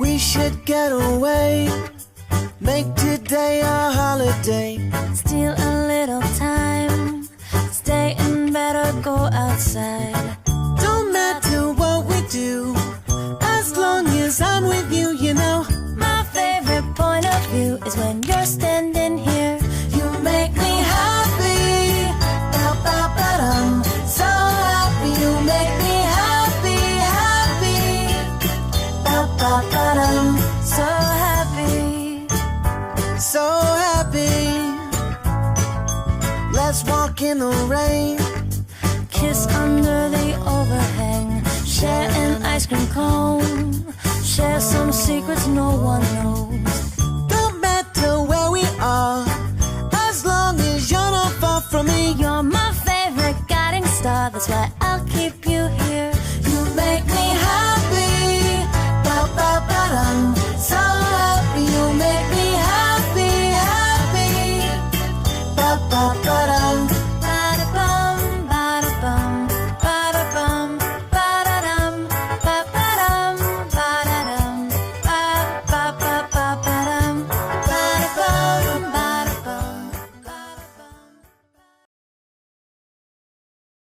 We should get away, make today a holiday. Steal a little time, stay in bed or go outside. Don't matter what we do, as long as I'm with you, you know. My favorite point of view is when you're standing here. You make me happy, ba-ba-ba-dum. So happy, you make me happy, happy, ba-ba-ba-dum. So happy, So happy. Let's walk in the rain, kiss under the overhang. Share an ice cream cone, share some secrets no one knows. don't matter where we are, as long as you're not far from me. You're my favorite guiding star, that's why I'll keep you